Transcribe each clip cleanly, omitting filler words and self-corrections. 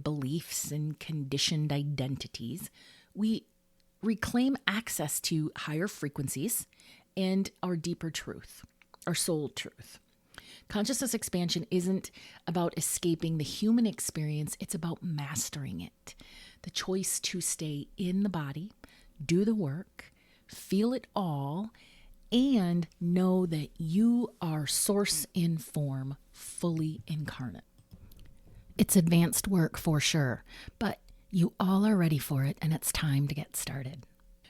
beliefs and conditioned identities, we reclaim access to higher frequencies and our deeper truth, our soul truth. Consciousness expansion isn't about escaping the human experience, it's about mastering it. The choice to stay in the body, do the work, feel it all, and know that you are source in form, fully incarnate. It's advanced work for sure, but you all are ready for it, and it's time to get started.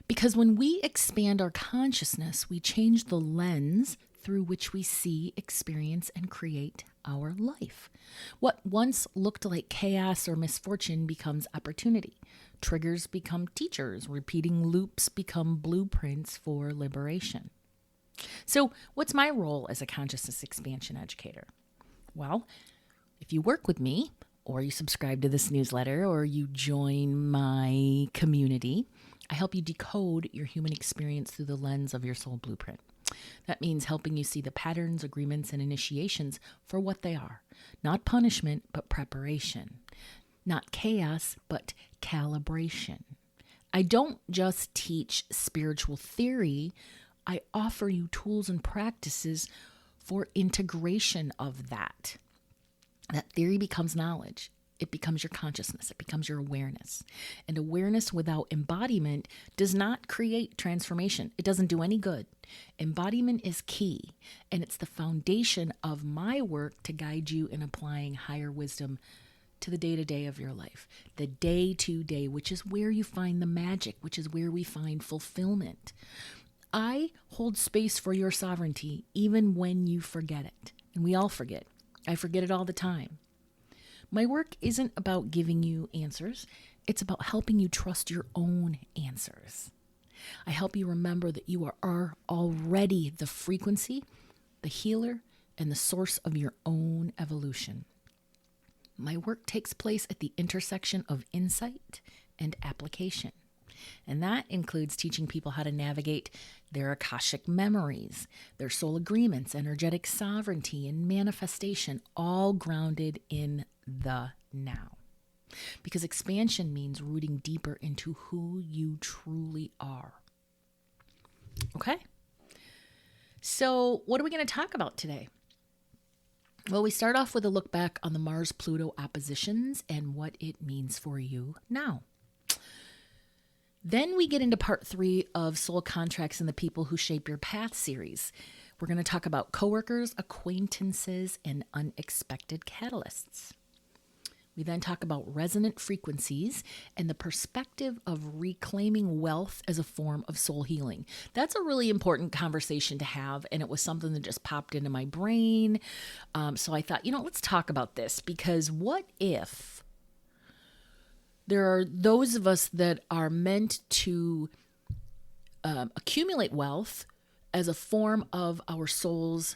Because when we expand our consciousness, we change the lens through which we see, experience, and create our life. What once looked like chaos or misfortune becomes opportunity. Triggers become teachers. Repeating loops become blueprints for liberation. So, what's my role as a consciousness expansion educator? Well, if you work with me, or you subscribe to this newsletter, or you join my community, I help you decode your human experience through the lens of your soul blueprint. That means helping you see the patterns, agreements, and initiations for what they are. Not punishment, but preparation. Not chaos, but calibration. I don't just teach spiritual theory. I offer you tools and practices for integration of that. That theory becomes knowledge. It becomes your consciousness. It becomes your awareness. And awareness without embodiment does not create transformation. It doesn't do any good. Embodiment is key, and it's the foundation of my work to guide you in applying higher wisdom to the day-to-day of your life. The day-to-day, which is where you find the magic, which is where we find fulfillment. I hold space for your sovereignty even when you forget it. And we all forget. I forget it all the time. My work isn't about giving you answers. It's about helping you trust your own answers. I help you remember that you are already the frequency, the healer, and the source of your own evolution. My work takes place at the intersection of insight and application. And that includes teaching people how to navigate their Akashic memories, their soul agreements, energetic sovereignty, and manifestation, all grounded in the now. Because expansion means rooting deeper into who you truly are. Okay? So, what are we going to talk about today? Well, we start off with a look back on the Mars-Pluto oppositions and what it means for you now. Then we get into part 3 of Soul Contracts and the People Who Shape Your Path series. We're going to talk about coworkers, acquaintances, and unexpected catalysts. We then talk about resonant frequencies and the perspective of reclaiming wealth as a form of soul healing. That's a really important conversation to have, and it was something that just popped into my brain. So I thought, let's talk about this, because what if there are those of us that are meant to accumulate wealth as a form of our soul's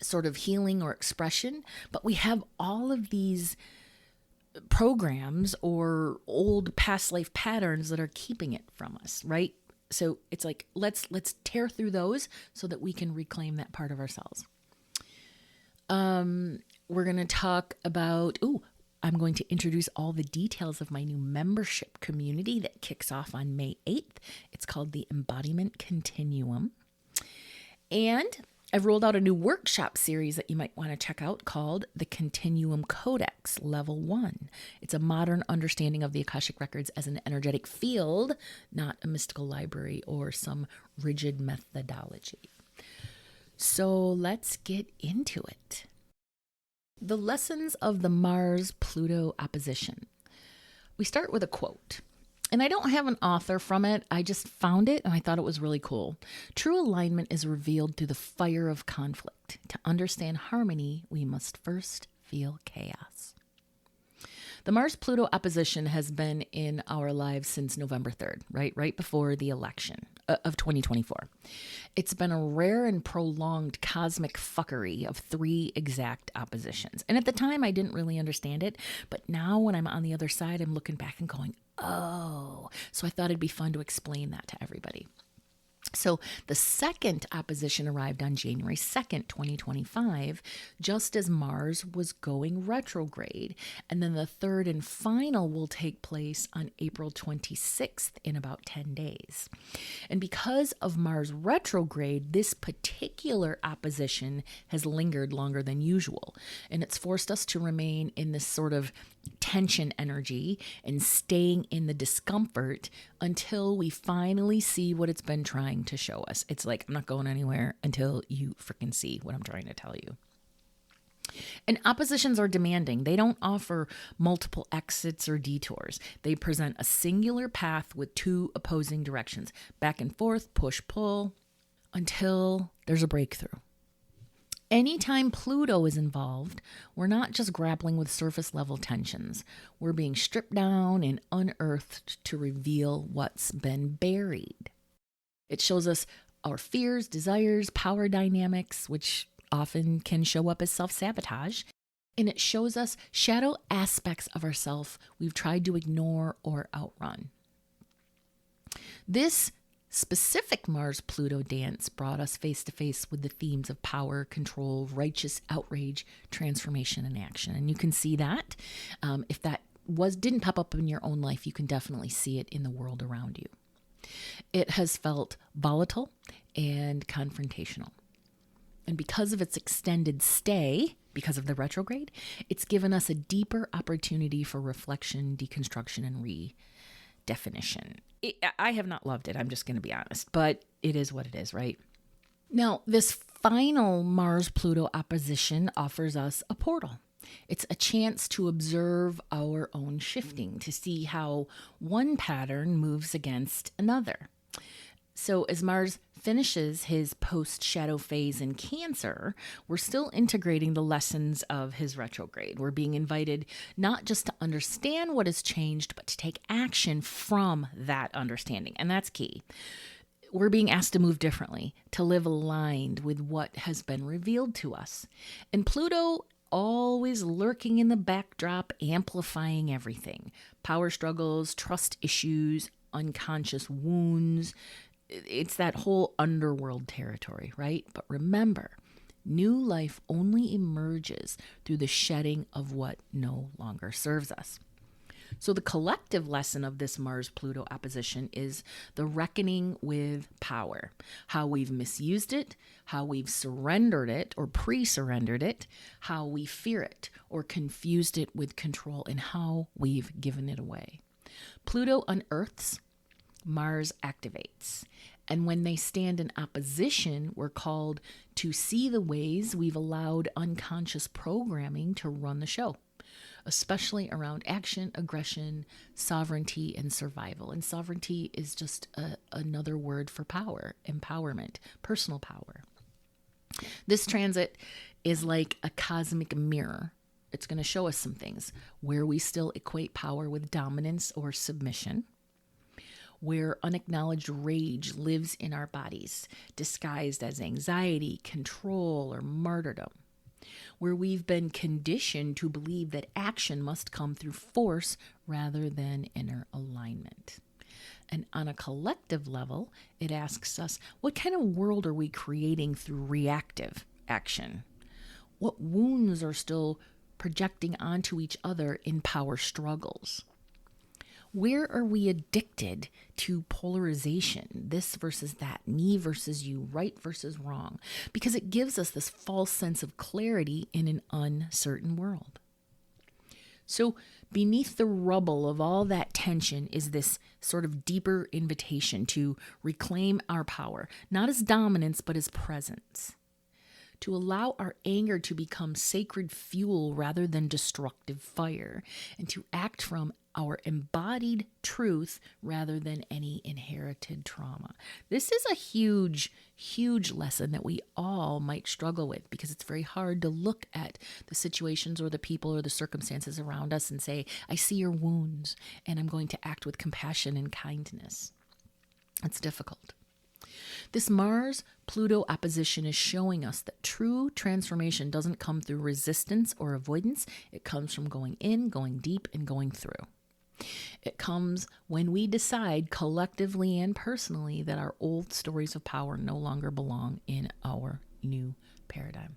sort of healing or expression, but we have all of these programs or old past life patterns that are keeping it from us, right? So it's like, let's tear through those so that we can reclaim that part of ourselves. We're going to talk about, I'm going to introduce all the details of my new membership community that kicks off on May 8th. It's called the Embodiment Continuum. And I've rolled out a new workshop series that you might want to check out called the Continuum Codex Level 1. It's a modern understanding of the Akashic Records as an energetic field, not a mystical library or some rigid methodology. So let's get into it. The lessons of the Mars-Pluto opposition. We start with a quote. And I don't have an author from it. I just found it and I thought it was really cool. True alignment is revealed through the fire of conflict. To understand harmony, we must first feel chaos. The Mars-Pluto opposition has been in our lives since November 3rd, right before the election of 2024. It's been a rare and prolonged cosmic fuckery of 3 exact oppositions. And at the time, I didn't really understand it. But now when I'm on the other side, I'm looking back and going, oh. So I thought it'd be fun to explain that to everybody. So the second opposition arrived on January 2nd, 2025, just as Mars was going retrograde. And then the third and final will take place on April 26th in about 10 days. And because of Mars retrograde, this particular opposition has lingered longer than usual. And it's forced us to remain in this sort of tension energy and staying in the discomfort until we finally see what it's been trying to show us. It's like, I'm not going anywhere until you freaking see what I'm trying to tell you. And oppositions are demanding. They don't offer multiple exits or detours. They present a singular path with two opposing directions, back and forth, push, pull, until there's a breakthrough. Anytime Pluto is involved, we're not just grappling with surface level tensions. We're being stripped down and unearthed to reveal what's been buried. It shows us our fears, desires, power dynamics, which often can show up as self-sabotage. And it shows us shadow aspects of ourselves we've tried to ignore or outrun. This specific Mars-Pluto dance brought us face to face with the themes of power, control, righteous outrage, transformation, and action. And you can see that. If that didn't pop up in your own life, you can definitely see it in the world around you. It has felt volatile and confrontational. And because of its extended stay, because of the retrograde, it's given us a deeper opportunity for reflection, deconstruction, and redefinition. I have not loved it, I'm just going to be honest, but it is what it is, right? Now, this final Mars-Pluto opposition offers us a portal. It's a chance to observe our own shifting, to see how one pattern moves against another. So as Mars finishes his post-shadow phase in Cancer, we're still integrating the lessons of his retrograde. We're being invited not just to understand what has changed, but to take action from that understanding. And that's key. We're being asked to move differently, to live aligned with what has been revealed to us. And Pluto always lurking in the backdrop, amplifying everything. Power struggles, trust issues, unconscious wounds. It's that whole underworld territory, right? But remember, new life only emerges through the shedding of what no longer serves us. So the collective lesson of this Mars-Pluto opposition is the reckoning with power, how we've misused it, how we've surrendered it or pre-surrendered it, how we fear it or confused it with control, and how we've given it away. Pluto unearths, Mars activates. And when they stand in opposition, we're called to see the ways we've allowed unconscious programming to run the show, especially around action, aggression, sovereignty, and survival. And sovereignty is just another word for power, empowerment, personal power. This transit is like a cosmic mirror. It's going to show us some things where we still equate power with dominance or submission, where unacknowledged rage lives in our bodies, disguised as anxiety, control, or martyrdom, where we've been conditioned to believe that action must come through force rather than inner alignment. And on a collective level, it asks us, what kind of world are we creating through reactive action? What wounds are still projecting onto each other in power struggles? Where are we addicted to polarization, this versus that, me versus you, right versus wrong? Because it gives us this false sense of clarity in an uncertain world. So beneath the rubble of all that tension is this sort of deeper invitation to reclaim our power, not as dominance, but as presence. To allow our anger to become sacred fuel rather than destructive fire, and to act from our embodied truth rather than any inherited trauma. This is a huge, huge lesson that we all might struggle with, because it's very hard to look at the situations or the people or the circumstances around us and say, I see your wounds and I'm going to act with compassion and kindness. It's difficult. This Mars-Pluto opposition is showing us that true transformation doesn't come through resistance or avoidance. It comes from going in, going deep, and going through. It comes when we decide collectively and personally that our old stories of power no longer belong in our new paradigm.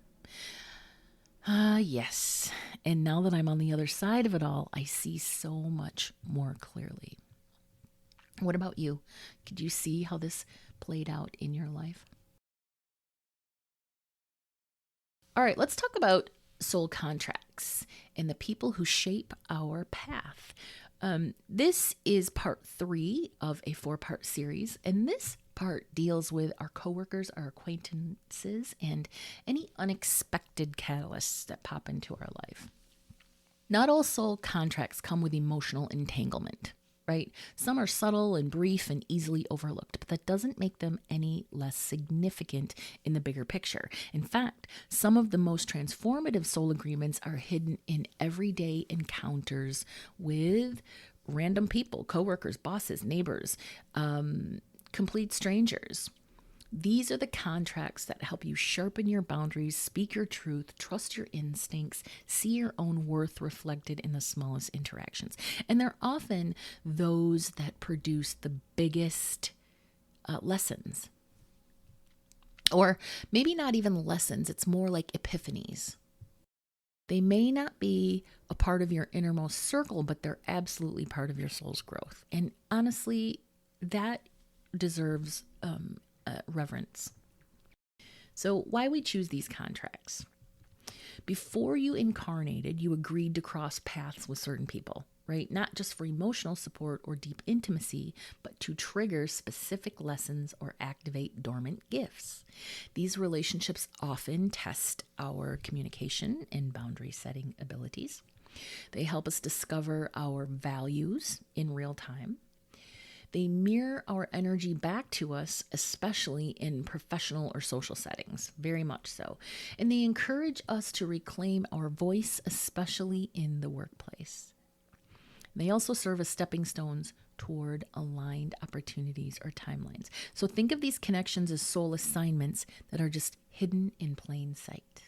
Yes. And now that I'm on the other side of it all, I see so much more clearly. What about you? Could you see how this played out in your life? All right, let's talk about soul contracts and the people who shape our path. This is part 3 of a 4-part series, and this part deals with our coworkers, our acquaintances, and any unexpected catalysts that pop into our life. Not all soul contracts come with emotional entanglement, right? Some are subtle and brief and easily overlooked, but that doesn't make them any less significant in the bigger picture. In fact, some of the most transformative soul agreements are hidden in everyday encounters with random people, coworkers, bosses, neighbors, complete strangers. These are the contracts that help you sharpen your boundaries, speak your truth, trust your instincts, see your own worth reflected in the smallest interactions. And they're often those that produce the biggest lessons. Or maybe not even lessons, it's more like epiphanies. They may not be a part of your innermost circle, but they're absolutely part of your soul's growth. And honestly, that deserves reverence. So why we choose these contracts? Before you incarnated, you agreed to cross paths with certain people, right? Not just for emotional support or deep intimacy, but to trigger specific lessons or activate dormant gifts. These relationships often test our communication and boundary setting abilities. They help us discover our values in real time. They mirror our energy back to us, especially in professional or social settings, very much so. And they encourage us to reclaim our voice, especially in the workplace. They also serve as stepping stones toward aligned opportunities or timelines. So think of these connections as soul assignments that are just hidden in plain sight.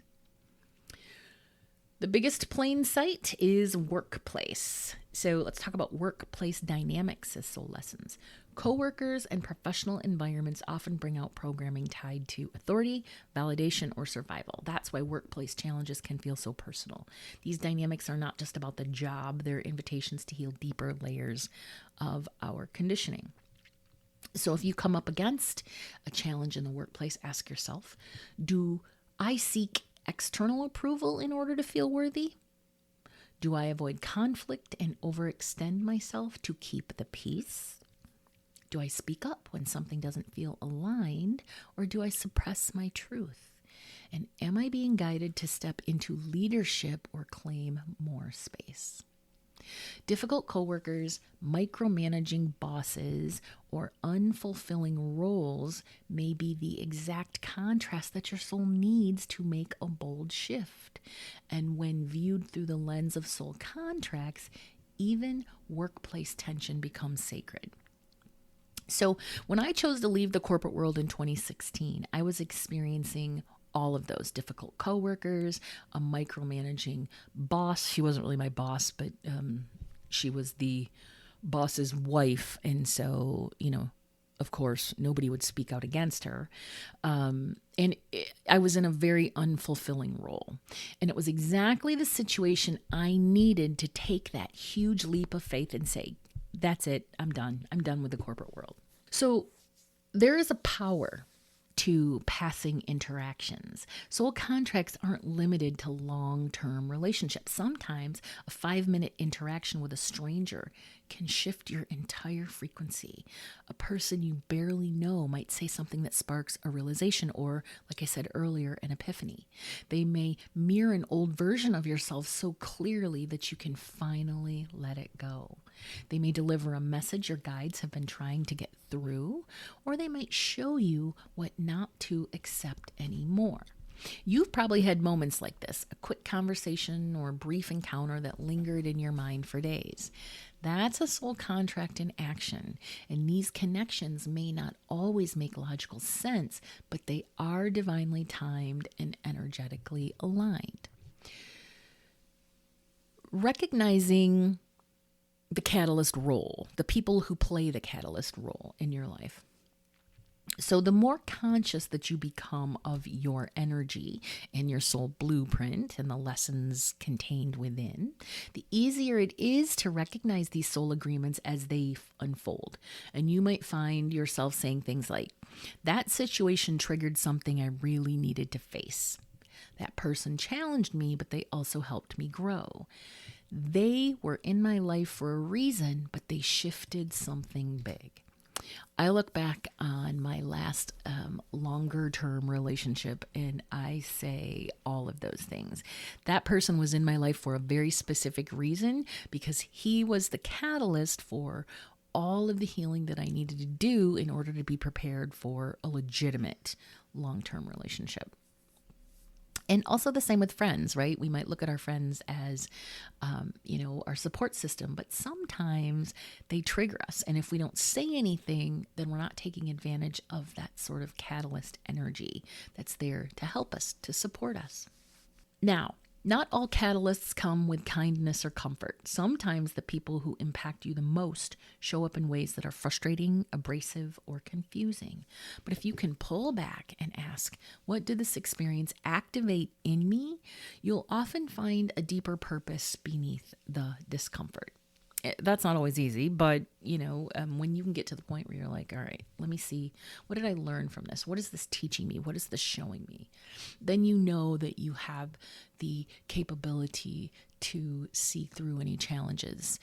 The biggest plain sight is workplace. So let's talk about workplace dynamics as soul lessons. Coworkers and professional environments often bring out programming tied to authority, validation, or survival. That's why workplace challenges can feel so personal. These dynamics are not just about the job, they're invitations to heal deeper layers of our conditioning. So if you come up against a challenge in the workplace, ask yourself, do I seek external approval in order to feel worthy? Do I avoid conflict and overextend myself to keep the peace? Do I speak up when something doesn't feel aligned, or do I suppress my truth? And am I being guided to step into leadership or claim more space? Difficult coworkers, micromanaging bosses, or unfulfilling roles may be the exact contrast that your soul needs to make a bold shift. And when viewed through the lens of soul contracts, even workplace tension becomes sacred. So when I chose to leave the corporate world in 2016, I was experiencing all of those difficult coworkers, a micromanaging boss. She wasn't really my boss, but she was the boss's wife. And so, of course, nobody would speak out against her. I was in a very unfulfilling role. And it was exactly the situation I needed to take that huge leap of faith and say, that's it. I'm done. I'm done with the corporate world. So there is a power to passing interactions. Soul contracts aren't limited to long-term relationships. Sometimes a 5-minute interaction with a stranger can shift your entire frequency. A person you barely know might say something that sparks a realization or, like I said earlier, an epiphany. They may mirror an old version of yourself so clearly that you can finally let it go. They may deliver a message your guides have been trying to get through, or they might show you what not to accept anymore. You've probably had moments like this, a quick conversation or a brief encounter that lingered in your mind for days. That's a soul contract in action, and these connections may not always make logical sense, but they are divinely timed and energetically aligned. Recognizing the catalyst role, the people who play the catalyst role in your life. So the more conscious that you become of your energy and your soul blueprint and the lessons contained within, the easier it is to recognize these soul agreements as they unfold. And you might find yourself saying things like, that situation triggered something I really needed to face. That person challenged me, but they also helped me grow. They were in my life for a reason, but they shifted something big. I look back on my last longer term relationship and I say all of those things. That person was in my life for a very specific reason because he was the catalyst for all of the healing that I needed to do in order to be prepared for a legitimate long-term relationship. And also the same with friends, right? We might look at our friends as, our support system, but sometimes they trigger us. And if we don't say anything, then we're not taking advantage of that sort of catalyst energy that's there to help us, to support us. Now, not all catalysts come with kindness or comfort. Sometimes the people who impact you the most show up in ways that are frustrating, abrasive, or confusing. But if you can pull back and ask, what did this experience activate in me? You'll often find a deeper purpose beneath the discomfort. That's not always easy, but when you can get to the point where you're like, all right, let me see, what did I learn from this? What is this teaching me? What is this showing me? Then you know that you have the capability to see through any challenges,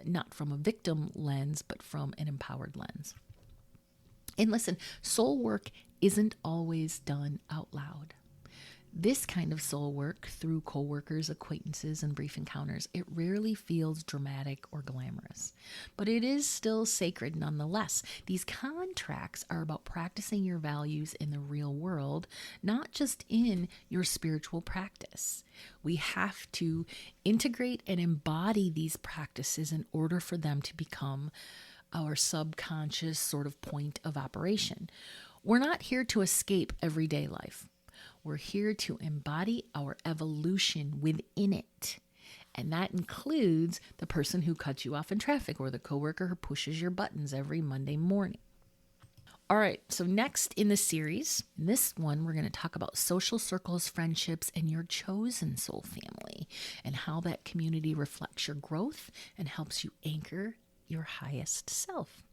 not from a victim lens, but from an empowered lens. And listen, soul work isn't always done out loud. This kind of soul work through coworkers, acquaintances, and brief encounters, it rarely feels dramatic or glamorous, but it is still sacred nonetheless. These contracts are about practicing your values in the real world, not just in your spiritual practice. We have to integrate and embody these practices in order for them to become our subconscious sort of point of operation. We're not here to escape everyday life. We're here to embody our evolution within it. And that includes the person who cuts you off in traffic or the coworker who pushes your buttons every Monday morning. All right, so next in the series, in this one, we're going to talk about social circles, friendships, and your chosen soul family, and how that community reflects your growth and helps you anchor your highest self.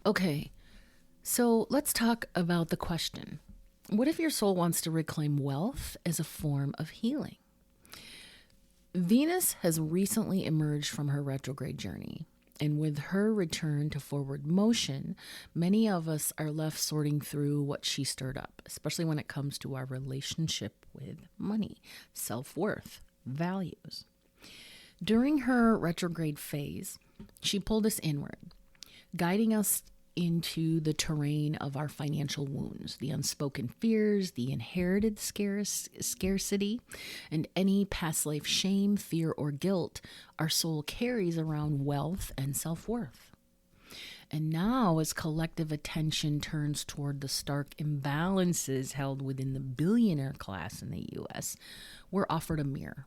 Okay. So let's talk about the question. What if your soul wants to reclaim wealth as a form of healing? Venus has recently emerged from her retrograde journey, and with her return to forward motion, many of us are left sorting through what she stirred up, especially when it comes to our relationship with money, self-worth, values. During her retrograde phase, she pulled us inward, guiding us into the terrain of our financial wounds, the unspoken fears, the inherited scarcity, and any past life shame, fear, or guilt our soul carries around wealth and self-worth. And now, as collective attention turns toward the stark imbalances held within the billionaire class in the U.S., we're offered a mirror.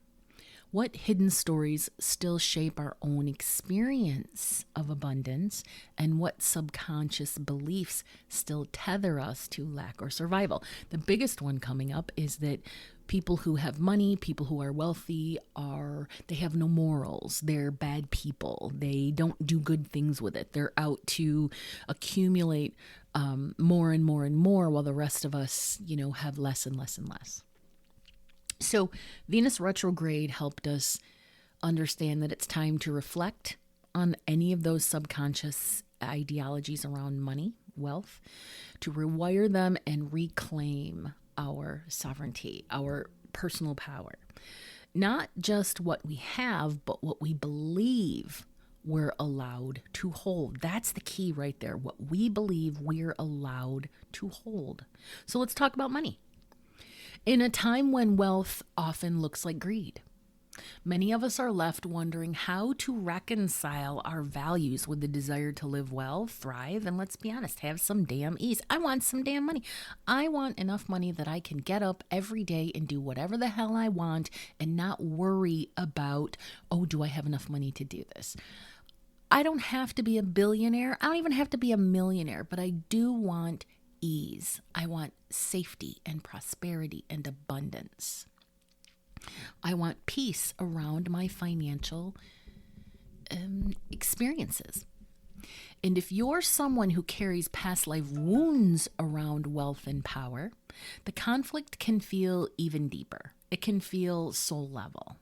What hidden stories still shape our own experience of abundance, and what subconscious beliefs still tether us to lack or survival? The biggest one coming up is that people who have money, people who are wealthy, they have no morals. They're bad people. They don't do good things with it. They're out to accumulate more and more and more, while the rest of us, have less and less and less. So Venus retrograde helped us understand that it's time to reflect on any of those subconscious ideologies around money, wealth, to rewire them and reclaim our sovereignty, our personal power. Not just what we have, but what we believe we're allowed to hold. That's the key right there, what we believe we're allowed to hold. So let's talk about money. In a time when wealth often looks like greed, Many of us are left wondering how to reconcile our values with the desire to live well, thrive, and let's be honest, have some damn ease. I want some damn money. I want enough money that I can get up every day and do whatever the hell I want and not worry about, oh, do I have enough money to do this? I don't have to be a billionaire. I don't even have to be a millionaire, but I do want ease. I want safety and prosperity and abundance. I want peace around my financial experiences. And if you're someone who carries past life wounds around wealth and power, the conflict can feel even deeper. It can feel soul level.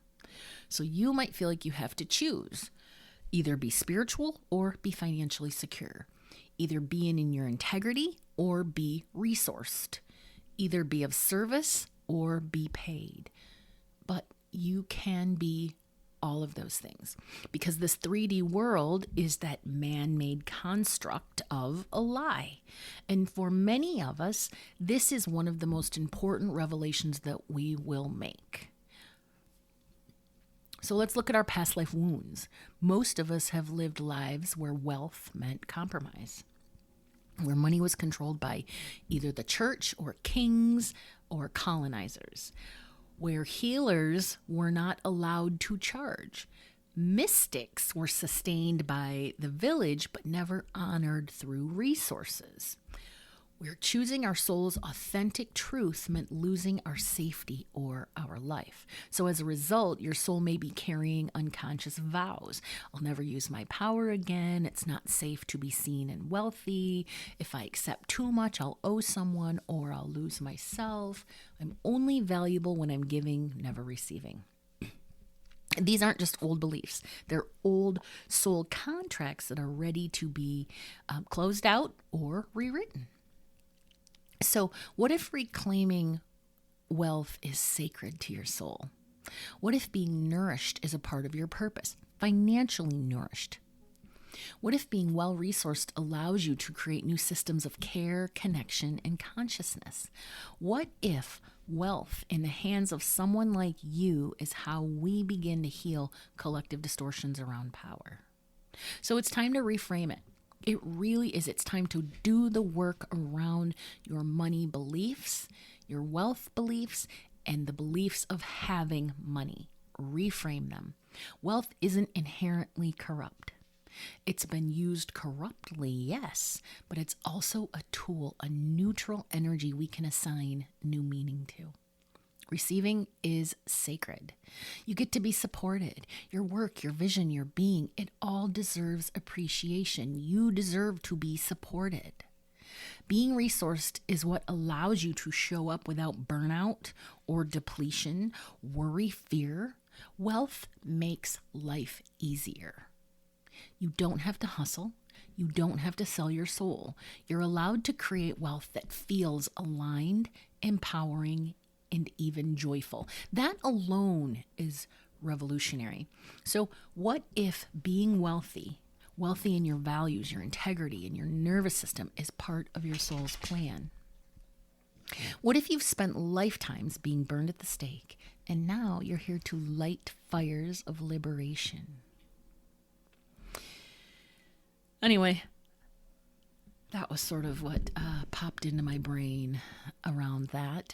So you might feel like you have to choose. Either be spiritual or be financially secure. Either be in your integrity or be resourced. Either be of service or be paid. But you can be all of those things because this 3D world is that man-made construct of a lie. And for many of us, this is one of the most important revelations that we will make. So let's look at our past life wounds. Most of us have lived lives where wealth meant compromise, where money was controlled by either the church or kings or colonizers, where healers were not allowed to charge. Mystics were sustained by the village but never honored through resources. Where choosing our soul's authentic truth meant losing our safety or our life. So as a result, your soul may be carrying unconscious vows. I'll never use my power again. It's not safe to be seen and wealthy. If I accept too much, I'll owe someone or I'll lose myself. I'm only valuable when I'm giving, never receiving. These aren't just old beliefs. They're old soul contracts that are ready to be closed out or rewritten. So what if reclaiming wealth is sacred to your soul? What if being nourished is a part of your purpose, financially nourished? What if being well-resourced allows you to create new systems of care, connection, and consciousness? What if wealth in the hands of someone like you is how we begin to heal collective distortions around power? So it's time to reframe it. It really is. It's time to do the work around your money beliefs, your wealth beliefs, and the beliefs of having money. Reframe them. Wealth isn't inherently corrupt. It's been used corruptly, yes, but it's also a tool, a neutral energy we can assign new meaning to. Receiving is sacred. You get to be supported. Your work, your vision, your being, it all deserves appreciation. You deserve to be supported. Being resourced is what allows you to show up without burnout or depletion, worry, fear. Wealth makes life easier. You don't have to hustle. You don't have to sell your soul. You're allowed to create wealth that feels aligned, empowering, and even joyful. That alone is revolutionary. So what if being wealthy in your values, your integrity, and your nervous system is part of your soul's plan? What if you've spent lifetimes being burned at the stake and now you're here to light fires of liberation? Anyway, that was sort of what popped into my brain around that.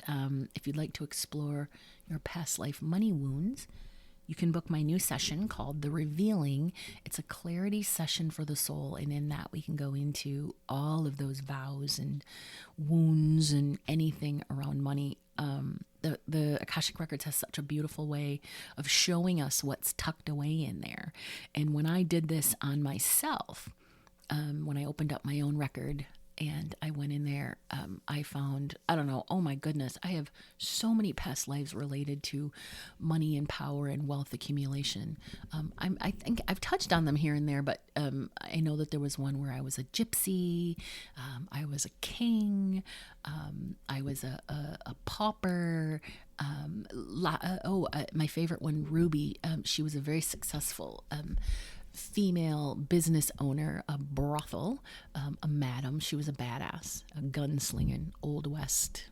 If you'd like to explore your past life money wounds, you can book my new session called The Revealing. It's a clarity session for the soul, and in that we can go into all of those vows and wounds and anything around money. The Akashic Records has such a beautiful way of showing us what's tucked away in there. And when I did this on myself, when I opened up my own record and I went in there, I found, oh my goodness, I have so many past lives related to money and power and wealth accumulation. I think I've touched on them here and there, but I know that there was one where I was a gypsy, I was a king, I was a pauper. My favorite one, Ruby, she was a very successful female business owner, a brothel, a madam. She was a badass, a gunslinging, Old West,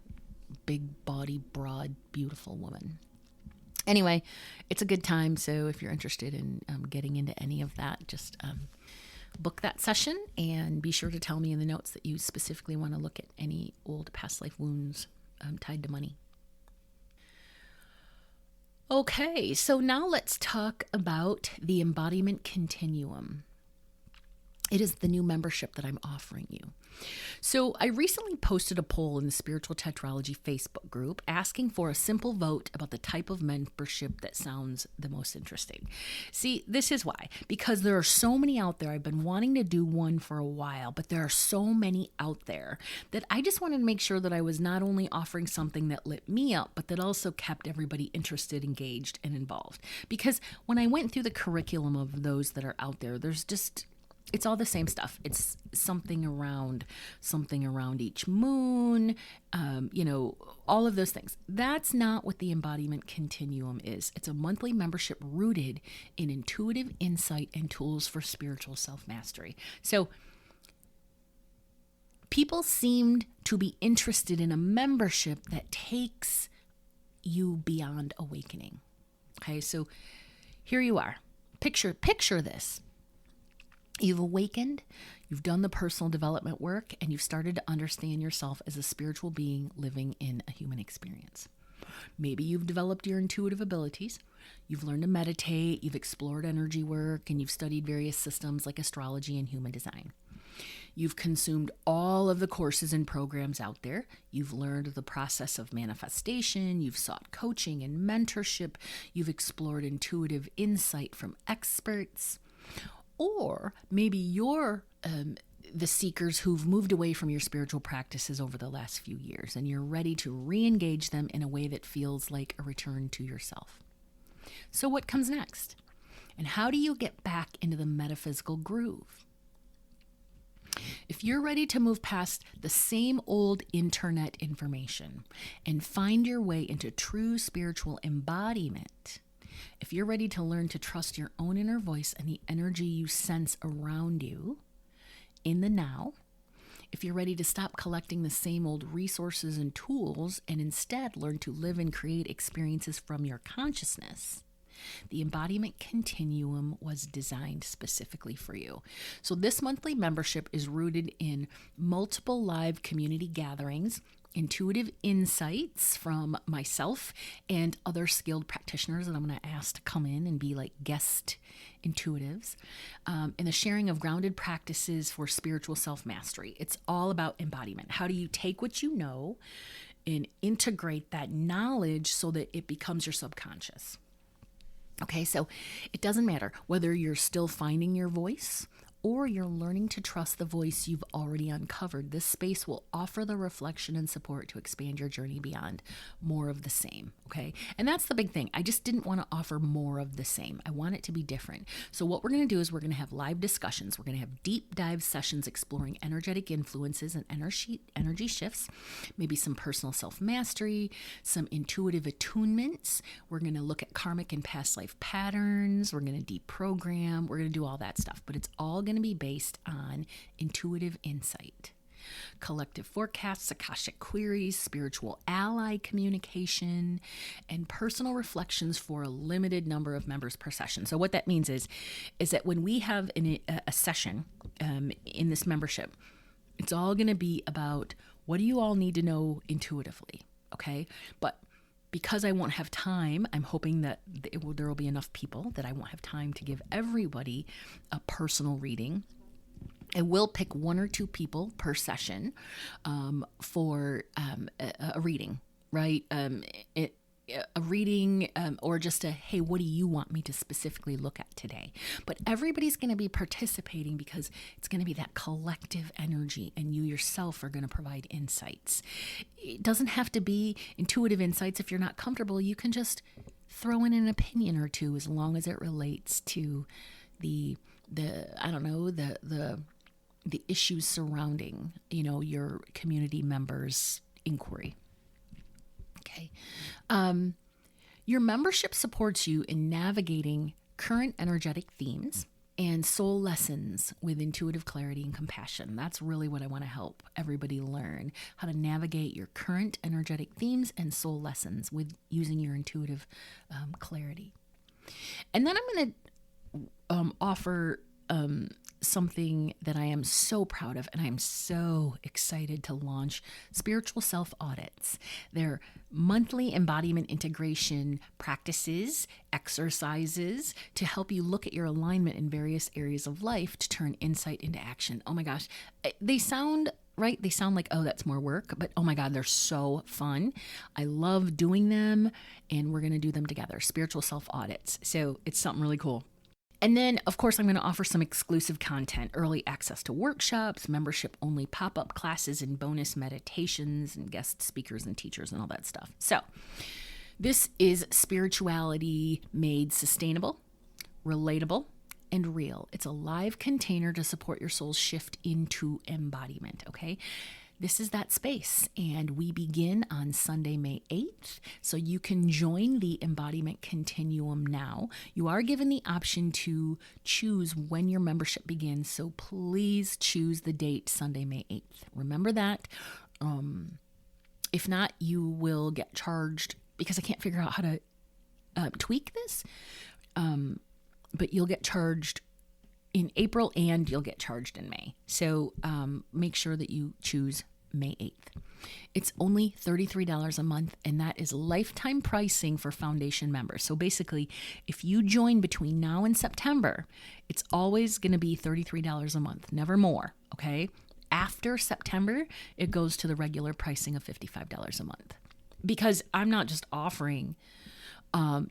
big body, broad, beautiful woman. Anyway, it's a good time. So if you're interested in getting into any of that, just book that session and be sure to tell me in the notes that you specifically want to look at any old past life wounds tied to money. Okay, so now let's talk about the embodiment continuum. It is the new membership that I'm offering you. So I recently posted a poll in the Spiritual Tetralogy Facebook group asking for a simple vote about the type of membership that sounds the most interesting. See, this is why. Because there are so many out there. I've been wanting to do one for a while, but there are so many out there that I just wanted to make sure that I was not only offering something that lit me up, but that also kept everybody interested, engaged, and involved. Because when I went through the curriculum of those that are out there, it's all the same stuff. It's something around each moon, all of those things. That's not what the embodiment continuum is. It's a monthly membership rooted in intuitive insight and tools for spiritual self-mastery. So people seemed to be interested in a membership that takes you beyond awakening. Okay, so here you are. Picture this. You've awakened, you've done the personal development work, and you've started to understand yourself as a spiritual being living in a human experience. Maybe you've developed your intuitive abilities, you've learned to meditate, you've explored energy work, and you've studied various systems like astrology and human design. You've consumed all of the courses and programs out there. You've learned the process of manifestation. You've sought coaching and mentorship. You've explored intuitive insight from experts. Or maybe you're the seekers who've moved away from your spiritual practices over the last few years, and you're ready to re-engage them in a way that feels like a return to yourself. So what comes next? And how do you get back into the metaphysical groove? If you're ready to move past the same old internet information and find your way into true spiritual embodiment, if you're ready to learn to trust your own inner voice and the energy you sense around you in the now, if you're ready to stop collecting the same old resources and tools and instead learn to live and create experiences from your consciousness, the embodiment continuum was designed specifically for you. So this monthly membership is rooted in multiple live community gatherings, intuitive insights from myself and other skilled practitioners that I'm going to ask to come in and be like guest intuitives, and the sharing of grounded practices for spiritual self-mastery. It's all about embodiment. How do you take what you know and integrate that knowledge so that it becomes your subconscious? Okay, so it doesn't matter whether you're still finding your voice or you're learning to trust the voice you've already uncovered. This space will offer the reflection and support to expand your journey beyond more of the same, okay? And that's the big thing. I just didn't want to offer more of the same. I want it to be different. So what we're going to do is we're going to have live discussions. We're going to have deep dive sessions exploring energetic influences and energy shifts, maybe some personal self-mastery, some intuitive attunements. We're going to look at karmic and past life patterns. We're going to deprogram. We're going to do all that stuff, but it's all going to be based on intuitive insight, collective forecasts, Akashic queries, spiritual ally communication, and personal reflections for a limited number of members per session. So what that means is that when we have a session in this membership, it's all going to be about what do you all need to know intuitively, okay? But because I won't have time, I'm hoping that there will be enough people that I won't have time to give everybody a personal reading. I will pick one or two people per session for a reading, right? A reading or just a, hey, what do you want me to specifically look at today? But everybody's going to be participating because it's going to be that collective energy, and you yourself are going to provide insights. It doesn't have to be intuitive insights. If you're not comfortable, you can just throw in an opinion or two as long as it relates to the issues surrounding, your community members' inquiry. Okay. Your membership supports you in navigating current energetic themes and soul lessons with intuitive clarity and compassion. That's really what I want to help everybody learn, how to navigate your current energetic themes and soul lessons with using your intuitive clarity. And then I'm going to offer something that I am so proud of, and I'm so excited to launch: spiritual self audits. They're monthly embodiment integration practices, exercises to help you look at your alignment in various areas of life to turn insight into action. Oh my gosh, they sound right. They sound like, oh, that's more work, but oh my God, they're so fun. I love doing them, and we're going to do them together. Spiritual self audits. So it's something really cool. And then, of course, I'm going to offer some exclusive content, early access to workshops, membership-only pop-up classes, and bonus meditations and guest speakers and teachers and all that stuff. So this is spirituality made sustainable, relatable, and real. It's a live container to support your soul's shift into embodiment, okay? This is that space, and we begin on Sunday, May 8th, so you can join the Embodiment Continuum now. You are given the option to choose when your membership begins, so please choose the date, Sunday, May 8th. Remember that. If not, you will get charged, because I can't figure out how to tweak this, but you'll get charged in April and you'll get charged in May. So make sure that you choose May 8th. It's only $33 a month, and that is lifetime pricing for foundation members. So basically, if you join between now and September, it's always going to be $33 a month, never more, okay? After September, it goes to the regular pricing of $55 a month. Because I'm not just offering, a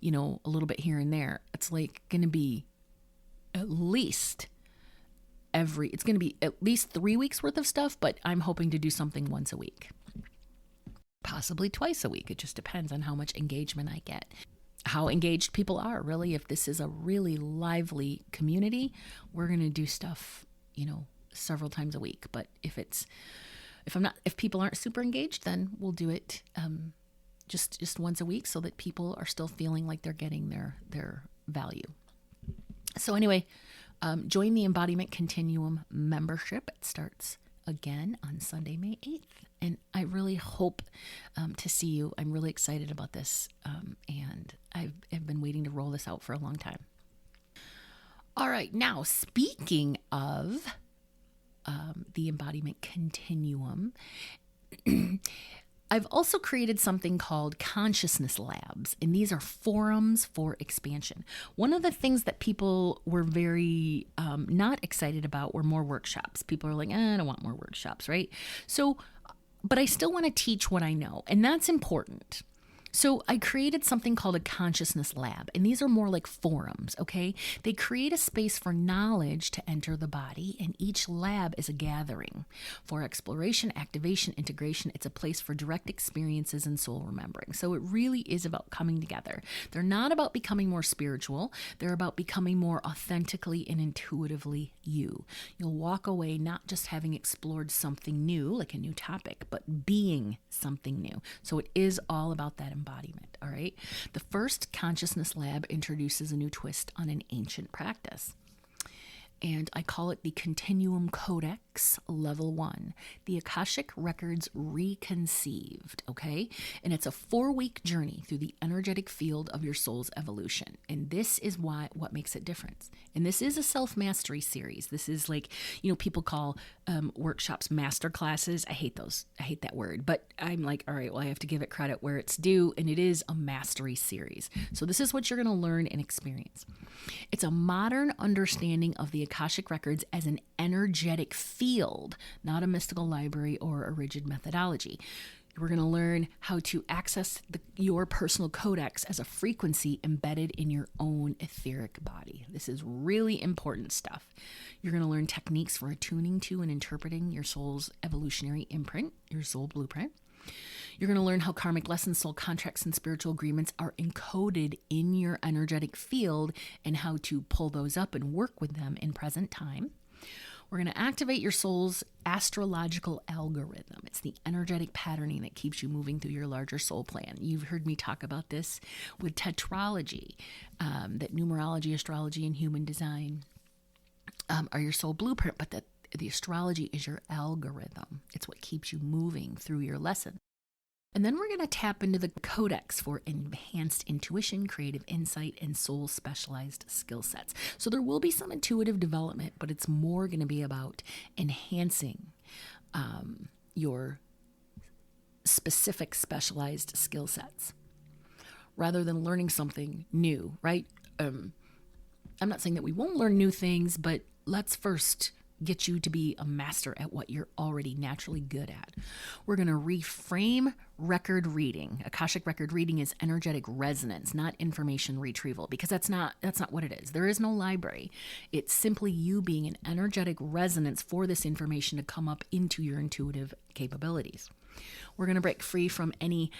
little bit here and there. It's like going to be at least 3 weeks worth of stuff, but I'm hoping to do something once a week, possibly twice a week. It just depends on how much engagement I get, how engaged people are. Really, if this is a really lively community, we're going to do stuff, several times a week. But if people aren't super engaged, then we'll do it just once a week, so that people are still feeling like they're getting their value. So anyway, join the Embodiment Continuum membership. It starts again on Sunday, May 8th. And I really hope to see you. I'm really excited about this. And I've been waiting to roll this out for a long time. All right. Now, speaking of the Embodiment Continuum, I've also created something called Consciousness Labs, and these are forums for expansion. One of the things that people were very not excited about were more workshops. People are like, I don't want more workshops, right? So, but I still want to teach what I know, and that's important. So I created something called a Consciousness Lab, and these are more like forums, okay? They create a space for knowledge to enter the body, and each lab is a gathering for exploration, activation, integration. It's a place for direct experiences and soul remembering. So it really is about coming together. They're not about becoming more spiritual. They're about becoming more authentically and intuitively you. You'll walk away not just having explored something new, like a new topic, but being something new. So it is all about that embodiment, all right? The first Consciousness Lab introduces a new twist on an ancient practice, and I call it the Continuum Codex Level 1, the Akashic Records Reconceived, okay? And it's a 4-week journey through the energetic field of your soul's evolution, and this is what makes it different. And this is a self-mastery series. This is like, people call workshops master classes. I hate those. I hate that word. But I'm like, all right, well, I have to give it credit where it's due, and it is a mastery series. So this is what you're going to learn and experience. It's a modern understanding of the Akashic Records as an energetic field, not a mystical library or a rigid methodology. We're going to learn how to access your personal codex as a frequency embedded in your own etheric body. This is really important stuff. You're going to learn techniques for attuning to and interpreting your soul's evolutionary imprint, your soul blueprint. You're going to learn how karmic lessons, soul contracts, and spiritual agreements are encoded in your energetic field and how to pull those up and work with them in present time. We're going to activate your soul's astrological algorithm. It's the energetic patterning that keeps you moving through your larger soul plan. You've heard me talk about this with tetralogy, that numerology, astrology, and human design are your soul blueprint, but that the astrology is your algorithm. It's what keeps you moving through your lesson. And then we're going to tap into the codex for enhanced intuition, creative insight, and soul specialized skill sets. So there will be some intuitive development, but it's more going to be about enhancing your specific specialized skill sets rather than learning something new, right? I'm not saying that we won't learn new things, but let's first get you to be a master at what you're already naturally good at. We're going to reframe record reading. Akashic record reading is energetic resonance, not information retrieval, because that's not what it is. There is no library. It's simply you being an energetic resonance for this information to come up into your intuitive capabilities. We're going to break free from any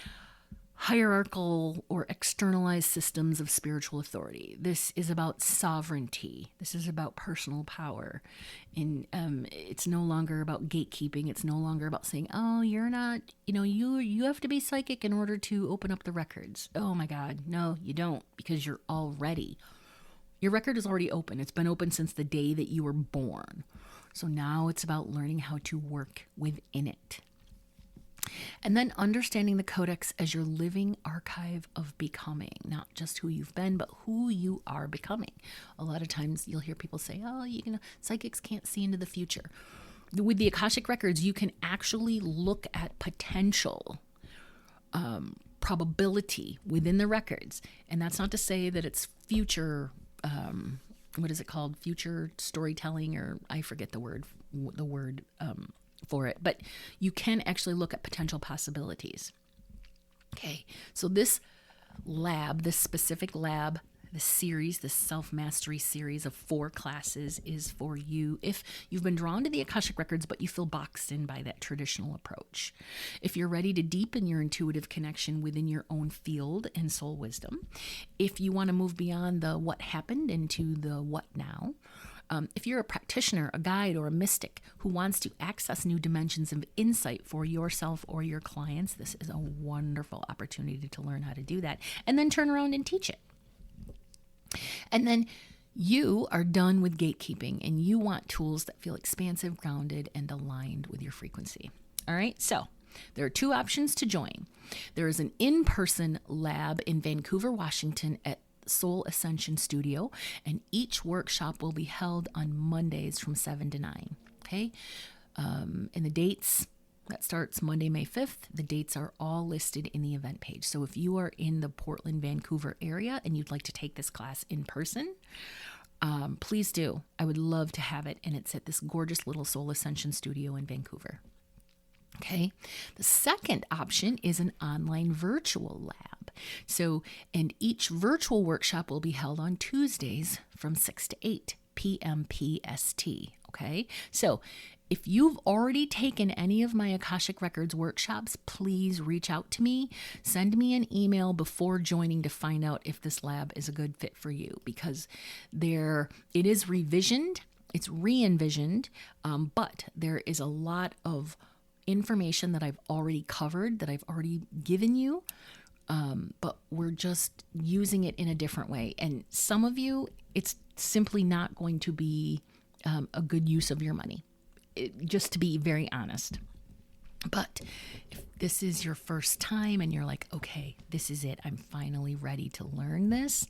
hierarchical or externalized systems of spiritual authority. This is about sovereignty. This is about personal power. And it's no longer about gatekeeping. It's no longer about saying, oh, you're not, you have to be psychic in order to open up the records. Oh my God, no, you don't, because your record is already open. It's been open since the day that you were born. So now it's about learning how to work within it. And then understanding the codex as your living archive of becoming, not just who you've been, but who you are becoming. A lot of times you'll hear people say, oh, psychics can't see into the future. With the Akashic Records, you can actually look at potential probability within the records. And that's not to say that it's future, what is it called? Future storytelling, or I forget the word for it, but you can actually look at potential possibilities. Okay, so this specific lab, this series, this self-mastery series of 4 classes is for you if you've been drawn to the Akashic Records, but you feel boxed in by that traditional approach. If you're ready to deepen your intuitive connection within your own field and soul wisdom. If you want to move beyond the what happened into the what now. If you're a practitioner, a guide, or a mystic who wants to access new dimensions of insight for yourself or your clients, this is a wonderful opportunity to learn how to do that and then turn around and teach it. And then you are done with gatekeeping and you want tools that feel expansive, grounded, and aligned with your frequency. All right, so there are 2 options to join. There is an in-person lab in Vancouver, Washington at Soul Ascension Studio, and each workshop will be held on Mondays from 7 to 9. Okay, and the dates, that starts Monday, May 5th. The dates are all listed in the event page. So if you are in the Portland, Vancouver area and you'd like to take this class in person, please do. I would love to have it, and it's at this gorgeous little Soul Ascension Studio in Vancouver. Okay. The second option is an online virtual lab. So, and each virtual workshop will be held on Tuesdays from 6 to 8 p.m. PST. Okay. So if you've already taken any of my Akashic Records workshops, please reach out to me. Send me an email before joining to find out if this lab is a good fit for you, because it is revisioned, it's re-envisioned, but there is a lot of information that I've already covered, that I've already given you, but we're just using it in a different way. And some of you, it's simply not going to be a good use of your money, just to be very honest. But if this is your first time and you're like, okay, this is it, I'm finally ready to learn this,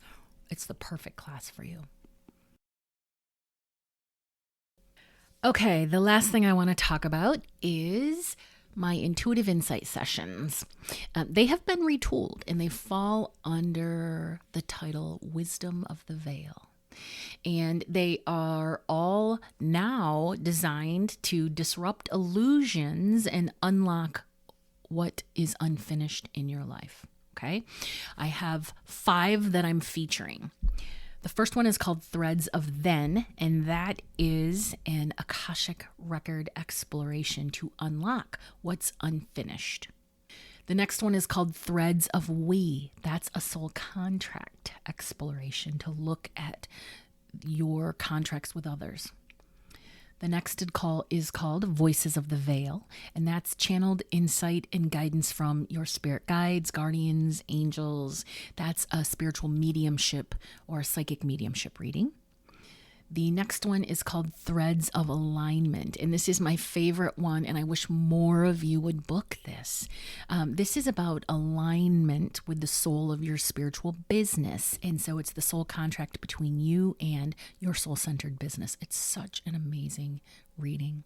it's the perfect class for you. Okay, the last thing I want to talk about is my intuitive insight sessions. They have been retooled and they fall under the title Wisdom of the Veil. And they are all now designed to disrupt illusions and unlock what is unfinished in your life. Okay, I have 5 that I'm featuring. The first one is called Threads of Then, and that is an Akashic record exploration to unlock what's unfinished. The next one is called Threads of We. That's a soul contract exploration to look at your contracts with others. The next is called Voices of the Veil, and that's channeled insight and guidance from your spirit guides, guardians, angels. That's a spiritual mediumship or a psychic mediumship reading. The next one is called Threads of Alignment, and this is my favorite one, and I wish more of you would book this. This is about alignment with the soul of your spiritual business, and so it's the soul contract between you and your soul-centered business. It's such an amazing reading.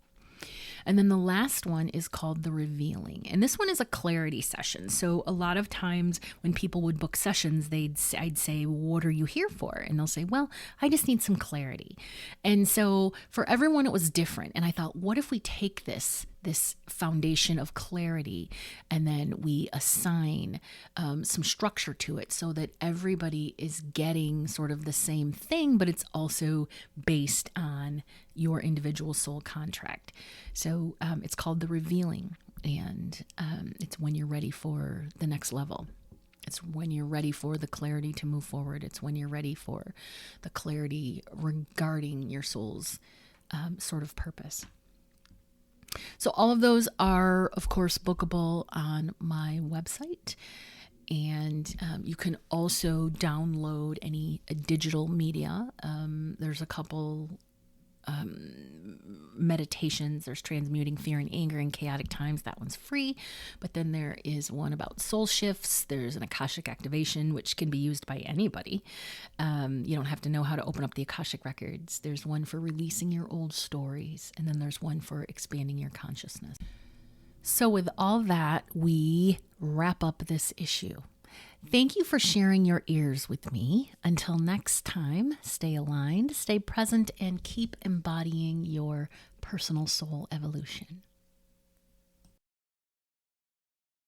And then the last one is called The Revealing. And this one is a clarity session. So a lot of times when people would book sessions, I'd say, what are you here for? And they'll say, well, I just need some clarity. And so for everyone, it was different. And I thought, what if we take this foundation of clarity and then we assign some structure to it so that everybody is getting sort of the same thing, but it's also based on your individual soul contract. So it's called The Revealing, and it's when you're ready for the next level. It's when you're ready for the clarity to move forward. It's when you're ready for the clarity regarding your soul's sort of purpose. So all of those are, of course, bookable on my website. And you can also download any digital media. There's a couple meditations. There's Transmuting Fear and Anger in Chaotic Times. That one's free. But then there is one about soul shifts. There's an Akashic activation, which can be used by anybody. You don't have to know how to open up the Akashic Records. There's one for releasing your old stories. And then there's one for expanding your consciousness. So with all that, we wrap up this issue. Thank you for sharing your ears with me. Until next time, stay aligned, stay present, and keep embodying your personal soul evolution.